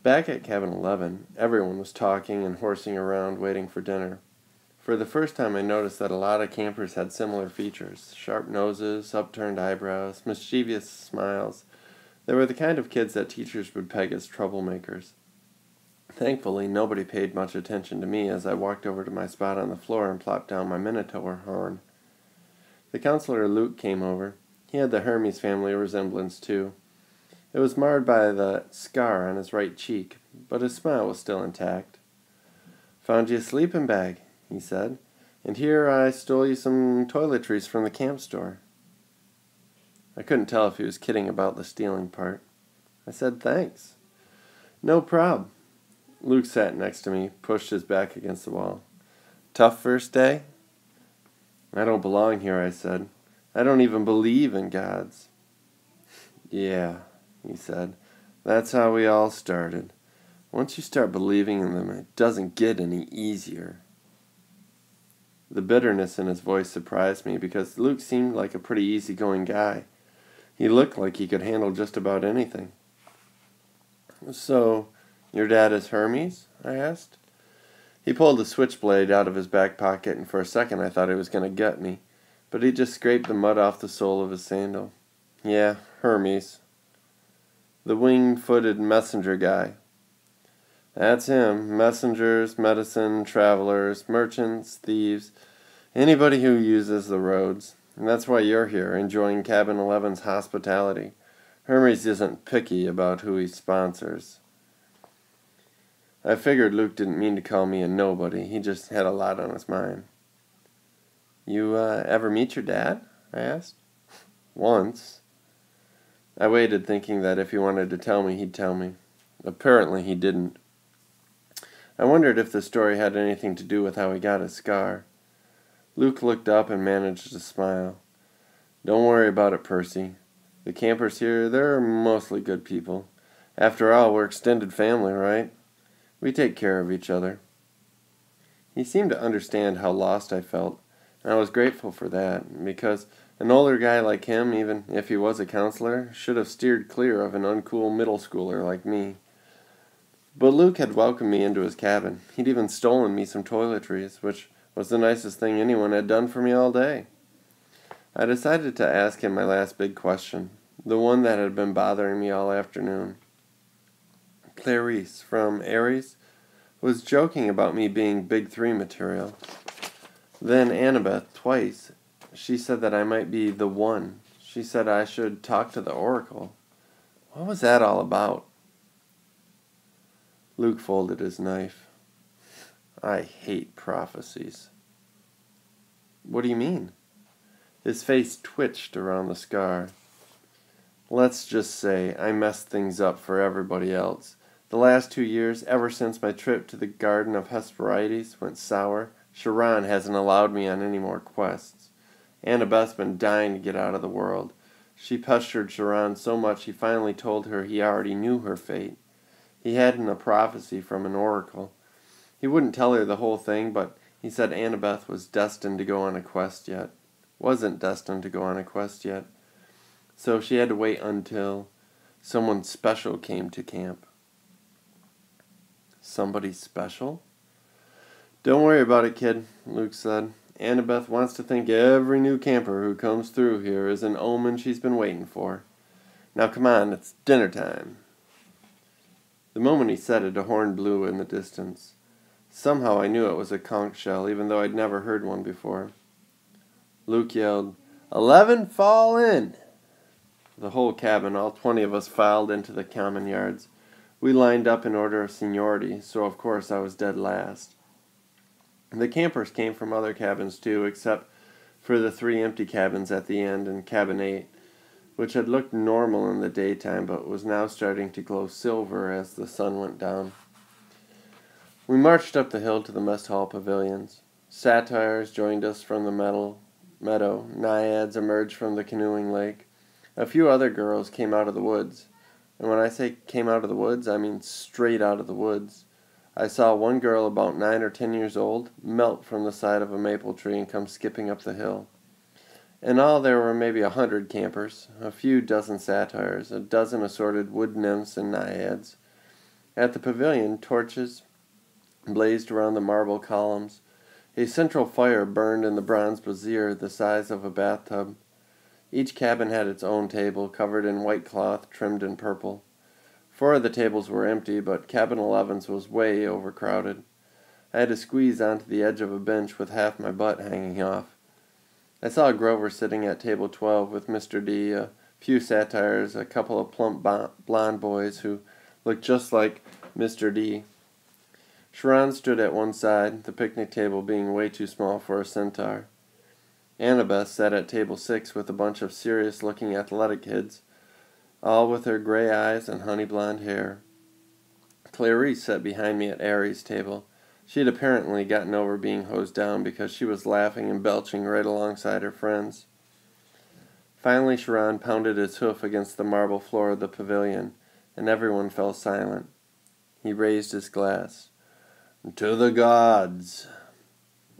Back at Cabin 11, everyone was talking and horsing around waiting for dinner. For the first time I noticed that a lot of campers had similar features: sharp noses, upturned eyebrows, mischievous smiles. They were the kind of kids that teachers would peg as troublemakers. Thankfully, nobody paid much attention to me as I walked over to my spot on the floor and plopped down my Minotaur horn. The counselor Luke came over. He had the Hermes family resemblance too. It was marred by the scar on his right cheek, but his smile was still intact. "Found you a sleeping bag," he said, "and here I stole you some toiletries from the camp store." I couldn't tell if he was kidding about the stealing part. I said thanks. "No prob." Luke sat next to me, pushed his back against the wall. "Tough first day?" "I don't belong here," I said. "I don't even believe in gods." "Yeah," he said. "That's how we all started. Once you start believing in them, it doesn't get any easier." The bitterness in his voice surprised me because Luke seemed like a pretty easygoing guy. He looked like he could handle just about anything. "So, your dad is Hermes?" I asked. He pulled a switchblade out of his back pocket, and for a second I thought he was going to gut me, but he just scraped the mud off the sole of his sandal. "Yeah, Hermes. The wing-footed messenger guy." "That's him. Messengers, medicine, travelers, merchants, thieves, anybody who uses the roads. And that's why you're here, enjoying Cabin 11's hospitality. Hermes isn't picky about who he sponsors." I figured Luke didn't mean to call me a nobody. He just had a lot on his mind. "You ever meet your dad?" I asked. "Once." I waited, thinking that if he wanted to tell me, he'd tell me. Apparently he didn't. I wondered if the story had anything to do with how he got his scar. Luke looked up and managed to smile. "Don't worry about it, Percy. The campers here, they're mostly good people. After all, we're extended family, right? We take care of each other." He seemed to understand how lost I felt, and I was grateful for that, because an older guy like him, even if he was a counselor, should have steered clear of an uncool middle schooler like me. But Luke had welcomed me into his cabin. He'd even stolen me some toiletries, which was the nicest thing anyone had done for me all day. I decided to ask him my last big question, the one that had been bothering me all afternoon. Clarice, from Ares, was joking about me being Big Three material. Then Annabeth, twice, she said that I might be the one. She said I should talk to the Oracle. What was that all about? Luke folded his knife. "I hate prophecies." "What do you mean?" His face twitched around the scar. "Let's just say I messed things up for everybody else. The last 2 years, ever since my trip to the Garden of Hesperides went sour, Charon hasn't allowed me on any more quests. Annabeth's been dying to get out of the world. She pestered Charon so much he finally told her he already knew her fate. He had a prophecy from an oracle. He wouldn't tell her the whole thing, but he said Annabeth was destined to go on a quest yet. Wasn't destined to go on a quest yet. So she had to wait until someone special came to camp." "Somebody special?" "Don't worry about it, kid," Luke said. "Annabeth wants to think every new camper who comes through here is an omen she's been waiting for. Now come on, it's dinner time." The moment he said it, a horn blew in the distance. Somehow I knew it was a conch shell, even though I'd never heard one before. Luke yelled, "11, fall in!" The whole cabin, all 20 of us, filed into the common yards. We lined up in order of seniority, so of course I was dead last. The campers came from other cabins too, except for the 3 empty cabins at the end and Cabin 8, which had looked normal in the daytime but was now starting to glow silver as the sun went down. We marched up the hill to the mess hall pavilions. Satyrs joined us from the meadow. Naiads emerged from the canoeing lake. A few other girls came out of the woods. And when I say came out of the woods, I mean straight out of the woods. I saw one girl about 9 or 10 years old melt from the side of a maple tree and come skipping up the hill. In all, there were maybe 100 campers, a few dozen satyrs, a dozen assorted wood nymphs and naiads. At the pavilion, torches blazed around the marble columns. A central fire burned in the bronze brazier the size of a bathtub. Each cabin had its own table, covered in white cloth trimmed in purple. 4 of the tables were empty, but cabin 11's was way overcrowded. I had to squeeze onto the edge of a bench with half my butt hanging off. I saw Grover sitting at table 12 with Mr. D, a few satires, a couple of plump blonde boys who looked just like Mr. D. Sharon stood at one side, the picnic table being way too small for a centaur. Annabeth sat at table 6 with a bunch of serious-looking athletic kids, all with their gray eyes and honey blonde hair. Clarice sat behind me at Aries' table. She had apparently gotten over being hosed down because she was laughing and belching right alongside her friends. Finally, Sharon pounded his hoof against the marble floor of the pavilion, and everyone fell silent. He raised his glass. "To the gods!"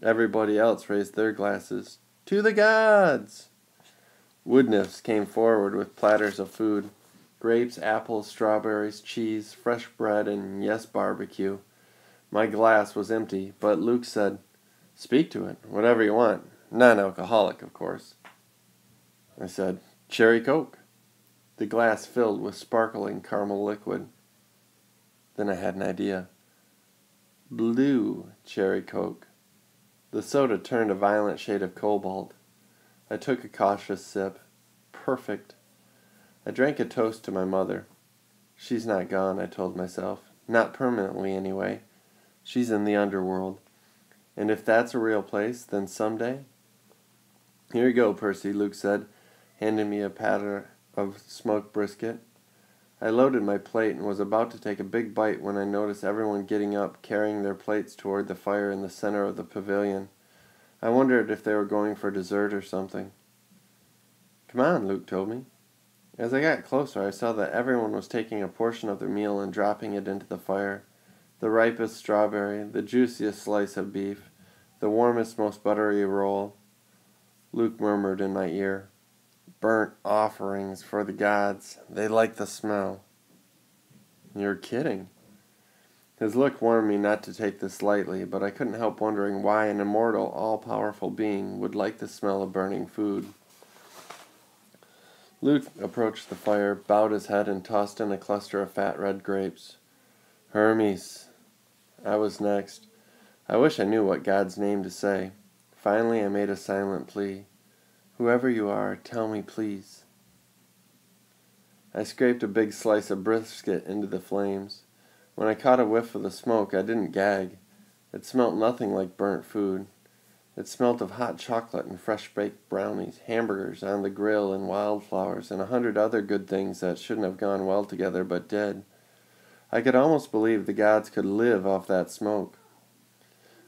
Everybody else raised their glasses. "To the gods!" Wood nymphs came forward with platters of food. Grapes, apples, strawberries, cheese, fresh bread, and yes, barbecue. My glass was empty, but Luke said, "Speak to it, whatever you want. Non-alcoholic, of course." I said, "Cherry Coke." The glass filled with sparkling caramel liquid. Then I had an idea. Blue cherry Coke. The soda turned a violent shade of cobalt. I took a cautious sip. Perfect. I drank a toast to my mother. She's not gone, I told myself. Not permanently, anyway. She's in the underworld. And if that's a real place, then someday... "Here you go, Percy," Luke said, handing me a platter of smoked brisket. I loaded my plate and was about to take a big bite when I noticed everyone getting up, carrying their plates toward the fire in the center of the pavilion. I wondered if they were going for dessert or something. "Come on," Luke told me. As I got closer, I saw that everyone was taking a portion of their meal and dropping it into the fire. The ripest strawberry, the juiciest slice of beef, the warmest, most buttery roll. Luke murmured in my ear, "Burnt offerings for the gods. They like the smell." "You're kidding." His look warned me not to take this lightly, but I couldn't help wondering why an immortal, all-powerful being would like the smell of burning food. Luke approached the fire, bowed his head, and tossed in a cluster of fat red grapes. "Hermes." I was next. I wish I knew what God's name to say. Finally, I made a silent plea. "Whoever you are, tell me, please." I scraped a big slice of brisket into the flames. When I caught a whiff of the smoke, I didn't gag. It smelt nothing like burnt food. It smelt of hot chocolate and fresh-baked brownies, hamburgers on the grill and wildflowers, and 100 other good things that shouldn't have gone well together but did. I could almost believe the gods could live off that smoke.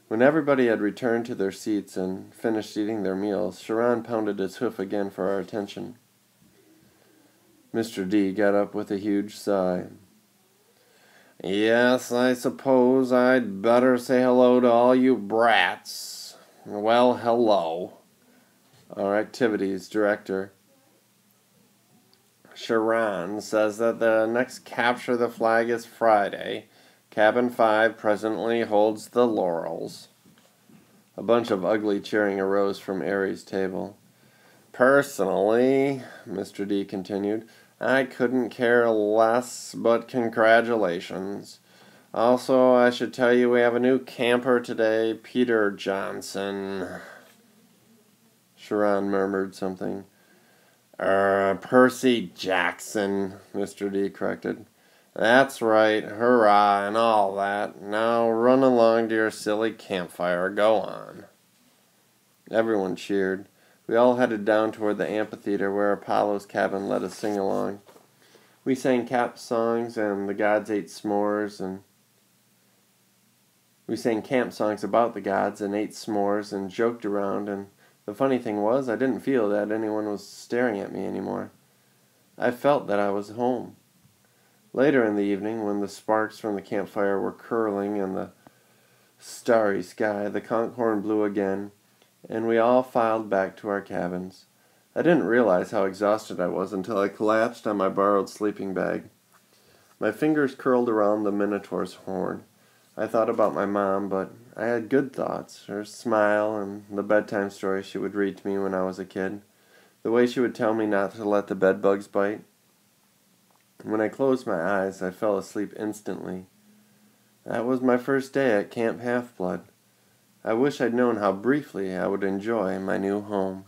When everybody had returned to their seats and finished eating their meals, Sharon pounded his hoof again for our attention. Mr. D got up with a huge sigh. "Yes, I suppose I'd better say hello to all you brats. Well, hello." Our activities director, Sharon, says that the next capture the flag is Friday. Cabin 5 presently holds the laurels. A bunch of ugly cheering arose from Aries' table. "Personally," Mr. D continued, "I couldn't care less, but congratulations. Also, I should tell you we have a new camper today, Peter Johnson." Sharon murmured something. Percy Jackson," Mr. D corrected. "That's right, hurrah, and all that. Now run along to your silly campfire. Go on." Everyone cheered. We all headed down toward the amphitheater where Apollo's cabin let us sing along. We sang camp songs and the gods ate s'mores, and we sang camp songs about the gods and ate s'mores and joked around, and the funny thing was I didn't feel that anyone was staring at me anymore. I felt that I was home. Later in the evening, when the sparks from the campfire were curling in the starry sky, the conch horn blew again, and we all filed back to our cabins. I didn't realize how exhausted I was until I collapsed on my borrowed sleeping bag. My fingers curled around the Minotaur's horn. I thought about my mom, but I had good thoughts. Her smile and the bedtime stories she would read to me when I was a kid. The way she would tell me not to let the bedbugs bite. When I closed my eyes, I fell asleep instantly. That was my first day at Camp Half-Blood. I wish I'd known how briefly I would enjoy my new home.